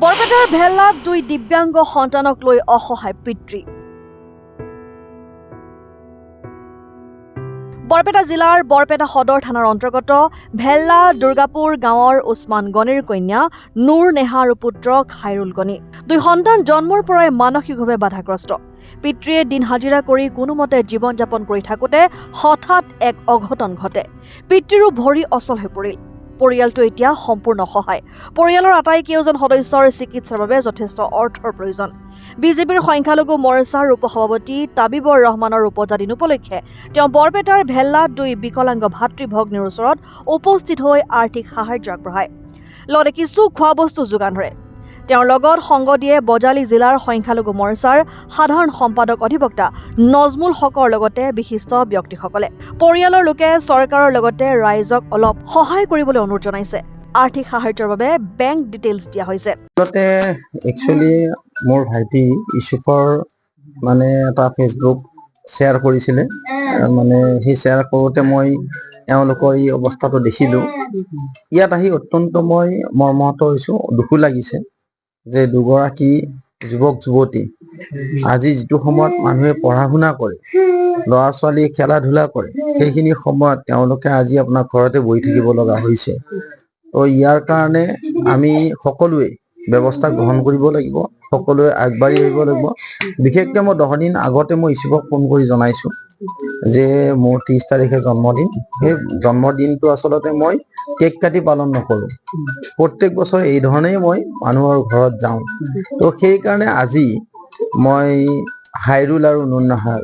বৰপেটাৰ ভেল্লাত দুই দিব্যাংগ সন্তানক লৈ অসহায় পিতৃ। বৰপেটা জিলাৰ বৰপেটা সদৰ থানাৰ অন্তৰ্গত ভেল্লা দুৰ্গাপুৰ গাঁৱৰ উছমান গনিৰ কন্যা নুৰ নেহা আৰু পুত্ৰ খাইৰুল গনি। দুই সন্তান জন্মৰ পৰাই মানসিকভাৱে বাধাগ্ৰস্ত। পিতৃয়ে দিন হাজিৰা কৰি কোনোমতে জীৱন যাপন কৰি থাকোঁতে হঠাৎ এক অঘটন ঘটে। পিতৃৰো ভৰি অচল হৈ পৰিল। পৰিয়ালটো এতিয়া সম্পূৰ্ণ সহায়। পৰিয়ালৰ আটাইকেইজন সদস্যৰ চিকিৎসাৰ বাবে যথেষ্ট অৰ্থৰ প্ৰয়োজন। বিজেপিৰ সংখ্যালঘু মৰ্চাৰ উপসভাপতি তাবিবৰ ৰহমানৰ ৰূপজা দিন উপলক্ষে তেওঁ বৰপেটাৰ ভেল্লাত দুই বিকলাংগ ভাতৃ ভগ্নীৰ ওচৰত উপস্থিত হৈ আৰ্থিক সাহায্য আগবঢ়ায়। লগতে কিছু খোৱা বস্তু যোগান ধৰে। তেওঁৰ লগত সংগ দিয়ে বজালী জিলাৰ সংখ্যালঘু মৰ্চাৰ সাধাৰণ সম্পাদক অধিবক্তা নজমুল হকৰ লগতে বিশিষ্ট ব্যক্তিসকলে। পৰিয়ালৰ লোকে চৰকাৰৰ লগতে ৰাইজক অলপ সহায় কৰিবলৈ অনুৰোধ জনাইছে। আৰ্থিক সাহায্যৰ বাবে বেংক ডিটেইলছ দিয়া হৈছে। একচুৱেলি মোৰ ভাইটি ইছুফৰ এটা ফেচবুক শ্বেয়াৰ কৰিছিলে, সেই শ্বেয়াৰ কৰোঁতে মই এওঁলোকৰ এই অৱস্থাটো দেখিলোঁ। ইয়াত আহি অত্যন্ত মই মৰ্মাহত হৈছোঁ। দুখো লাগিছে যে দুগৰাকী যুৱক যুৱতী আজি যিটো সময়ত মানুহে পঢ়া শুনা কৰে, ল'ৰা ছোৱালীয়ে খেলা ধূলা কৰে, সেইখিনি সময়ত তেওঁলোকে আজি আপোনাৰ ঘৰতে বহি থাকিব লগা হৈছে। তো ইয়াৰ কাৰণে আমি সকলোৱে ব্যৱস্থা গ্ৰহণ কৰিব লাগিব, সকলোৱে আগবাঢ়ি আহিব লাগিব। বিশেষকৈ মই 10 দিন আগতে মই ইছুফক ফোন কৰি জনাইছোঁ যে মোৰ 30 তাৰিখে জন্মদিন। সেই জন্মদিনটো আচলতে মই কেক কাটি পালন নকৰোঁ। প্ৰত্যেক বছৰে এই ধৰণেই মই মানুহৰ ঘৰত যাওঁ। তো সেইকাৰণে আজি মই খাইৰুল আৰু নুৰ নেহা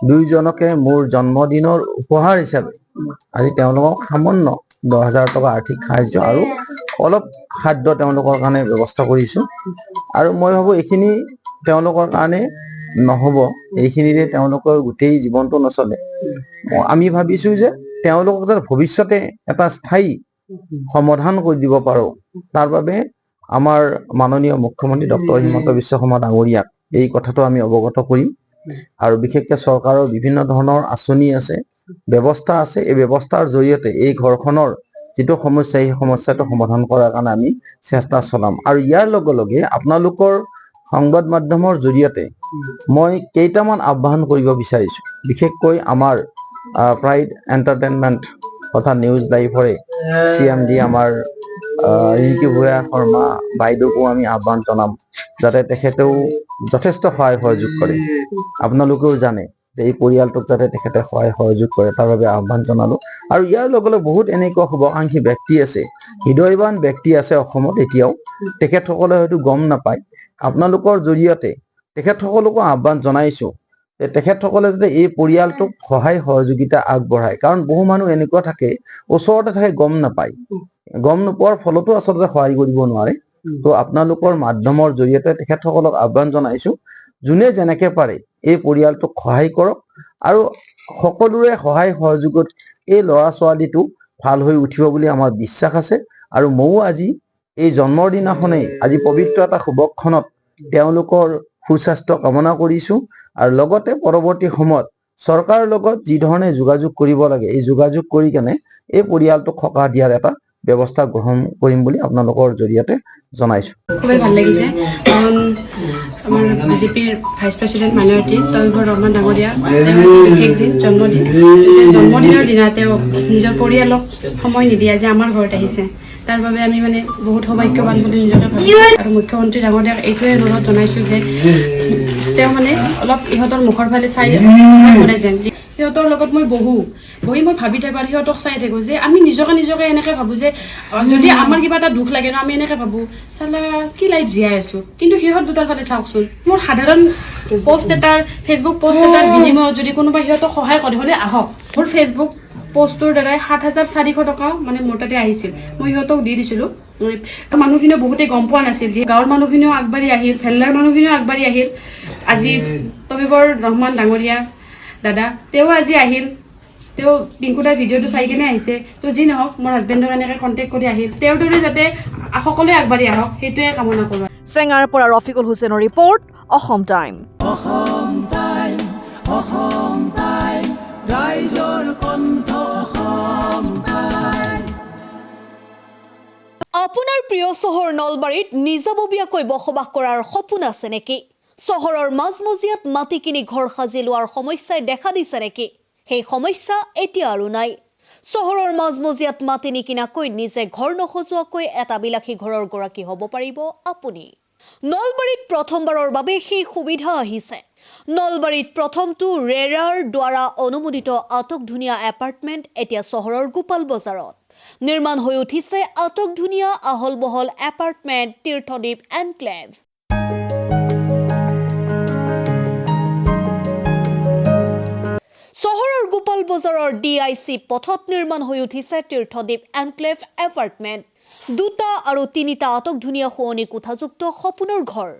দুয়োজনকে মোৰ জন্মদিনৰ উপহাৰ হিচাপে আজি তেওঁলোকক সামান্য 10,000 টকা আৰ্থিক সাহায্য আৰু অলপ খাদ্য তেওঁলোকৰ কাৰণে ব্যৱস্থা কৰিছোঁ। আৰু মই ভাবোঁ এইখিনি তেওঁলোকৰ কাৰণে নহ'ব, এইখিনিৰে তেওঁলোকৰ গোটেই জীৱনটো নচলে। আমি ভাবিছোঁ যে তেওঁলোকক যাতে ভৱিষ্যতে এটা স্থায়ী সমাধান কৰি দিব পাৰোঁ, তাৰ বাবে আমাৰ মাননীয় মুখ্যমন্ত্ৰী ডক্টৰ হিমন্ত বিশ্ব শৰ্মা ডাঙৰীয়াক এই কথাটো আমি অৱগত কৰিম। আৰু বিশেষকৈ চৰকাৰৰ বিভিন্ন ধৰণৰ আঁচনি আছে, ব্যৱস্থা আছে। এই ব্যৱস্থাৰ জৰিয়তে এই ঘৰখনৰ যিটো সমস্যা, এই সমস্যাটো সমাধান কৰাৰ কাৰণে আমি চেষ্টা চলাম। আৰু ইয়াৰ লগে লগে আপোনালোকৰ সংবাদ মাধ্যমৰ জৰিয়তে মই কেইটামান আহ্বান কৰিব বিচাৰিছোঁ। বিশেষকৈ আমাৰ প্ৰাইড এণ্টাৰটেইনমেণ্ট তথা নিউজ লাইভৰে CMD আমাৰ ৰিংকি ভূঞা শৰ্মা বাইদেউকো আমি আহ্বান জনাম যাতে তেখেতেও যথেষ্ট সহায় সহযোগ কৰে। আপোনালোকেও জানে যে এই পৰিয়ালটোক যাতে তেখেতে সহায় সহযোগ কৰে, তাৰ বাবে আহ্বান জনালোঁ। আৰু ইয়াৰ লগে লগে বহুত এনেকুৱা শুভাকাংক্ষী ব্যক্তি আছে, হৃদয়ৱান ব্যক্তি আছে অসমত এতিয়াও, তেখেতসকলে হয়তো গম নাপায়। আপোনালোকৰ জৰিয়তে তেখেতসকলকো আহ্বান জনাইছোঁ যে তেখেতসকলে যাতে এই পৰিয়ালটোক সহায় সহযোগিতা আগবঢ়ায়। কাৰণ বহু মানুহ এনেকুৱা থাকে, ওচৰতে থাকে, গম নাপায়। গম নোপোৱাৰ ফলতো আচলতে সহায় কৰিব নোৱাৰে। তো আপোনালোকৰ মাধ্যমৰ জৰিয়তে তেখেতসকলক আহ্বান জনাইছোঁ, যোনে যেনেকৈ পাৰে এই পৰিয়ালটোক সহায় কৰক। আৰু সকলোৰে সহায় সহযোগত এই ল'ৰা ছোৱালীটো ভাল হৈ উঠিব বুলি আমাৰ বিশ্বাস আছে। আৰু ময়ো আজি এই জন্মৰ দিনাখনেই আজি পবিত্ৰ এটা শুভক্ষণত তেওঁলোকৰ সুস্বাস্থ্য কামনা কৰিছোঁ। আৰু লগতে পৰৱৰ্তী সময়ত চৰকাৰৰ লগত যি ধৰণে যোগাযোগ কৰিব লাগে, এই যোগাযোগ কৰি কেনে এই পৰিয়ালটোক সকাহ দিয়াৰ এটা ব্যৱস্থা গ্ৰহণ কৰিম বুলি আপোনালোকৰ জৰিয়তে জনাইছোঁ। খুবেই ভাল লাগিছে, কাৰণ আমাৰ বিজেপিৰ ভাইচ প্ৰেচিডেণ্ট মাইনৰিটি তাবিবৰ ৰহমান ডাঙৰীয়া বিশেষ দিন জন্মদিন। জন্মদিনৰ দিনা তেওঁ নিজৰ পৰিয়ালক সময় নিদিয়ে যে আমাৰ ঘৰত আহিছে, তাৰ বাবে আমি বহুত সৌভাগ্যৱান বুলি নিজকে ভাবোঁ। আৰু মুখ্যমন্ত্ৰী ডাঙৰীয়াক এইটোৱে অনুৰোধ জনাইছোঁ যে তেওঁ অলপ ইহঁতৰ মুখৰ ফালে চাই কৰে যেন। সিহঁতৰ লগত মই বহি মই ভাবি থাকোঁ আৰু সিহঁতক চাই থাকোঁ যে আমি নিজকে এনেকৈ ভাবোঁ যে যদি আমাৰ কিবা এটা দুখ লাগে ন, আমি এনেকৈ ভাবোঁ চালা কি লাইফ জীয়াই আছোঁ। কিন্তু সিহঁত দুটাৰ ফালে চাওকচোন, মোৰ সাধাৰণ ফেচবুক পষ্ট এটাৰ বিনিময়ত যদি কোনোবাই সিহঁতক সহায় কৰে হ'লে আহক। মোৰ ফেচবুক পষ্টটোৰ দ্বাৰাই 7,400 টকা মোৰ তাতে আহিছিল, মই সিহঁতক দি দিছিলোঁ। মানুহখিনিও বহুতেই গম পোৱা নাছিল, যে গাঁৱৰ মানুহখিনিও আগবাঢ়ি আহিল, ভেল্লাৰ মানুহখিনিও আগবাঢ়ি আহিল। আজি তবিবৰ ৰহমান ডাঙৰীয়া দাদা তেওঁ আজি আহিল, তেওঁ পিংকুদাৰ ভিডিঅ'টো চাই কিনে আহিছে। তো যি নহওক, মোৰ হাজবেণ্ডক এনেকৈ কণ্টেক্ট কৰি আহিল। তেওঁৰ দৰে যাতে সকলোৱে আগবাঢ়ি আহক, সেইটোৱে কামনা কৰোঁ। চেঙাৰ পৰা ৰফিকুল হুছেইনৰ ৰিপৰ্ট, অসম টাইম। আপোনাৰ প্ৰিয় চহৰ নলবাৰীত নিজাববীয়াকৈ বসবাস কৰাৰ সপোন আছে নেকি? চহৰৰ মাজমজিয়াত মাটি কিনি ঘৰ সাজি লোৱাৰ সমস্যাই দেখা দিছে নেকি? সেই সমস্যা এতিয়া আৰু নাই। চহৰৰ মাজমজিয়াত মাটি নিকিনাকৈ নিজে ঘৰ নসজোৱাকৈ এটা বিলাসী ঘৰৰ গৰাকী হ'ব পাৰিব আপুনি। নলবাৰীত প্ৰথমবাৰৰ বাবে সেই সুবিধা আহিছে। নলবাৰীত প্ৰথমটো ৰেৰাৰ দ্বাৰা অনুমোদিত আটকধুনীয়া এপাৰ্টমেণ্ট এতিয়া চহৰৰ গোপাল বজাৰত নিৰ্মাণ হৈ উঠিছে। আটকধুনীয়া আহল বহল এপাৰ্টমেণ্ট তীৰ্থদ্বীপ এনক্লেভ। চহৰৰ গোপাল বজাৰৰ DIC পথত নিৰ্মাণ হৈ উঠিছে তীৰ্থদ্বীপ এনক্লেভ এপাৰ্টমেণ্ট। 2টা আৰু 3টা আটকধুনীয়া শুৱনি কোঠাযুক্ত সপোনৰ ঘৰ,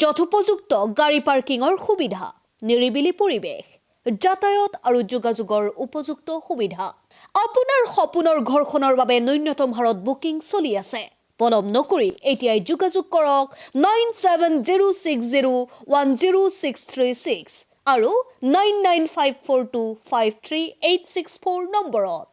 যথোপযুক্ত গাড়ী পাৰ্কিঙৰ সুবিধা, নিৰিবিলি পৰিৱেশ, যাতায়াত আৰু যোগাযোগৰ উপযুক্ত সুবিধা। আপোনাৰ সপোনৰ ঘৰখনৰ বাবে ন্যূনতম হাৰত বুকিং চলি আছে। পলম নকৰি এতিয়াই যোগাযোগ কৰক 9706010636 আৰু 9954253864 নম্বৰত।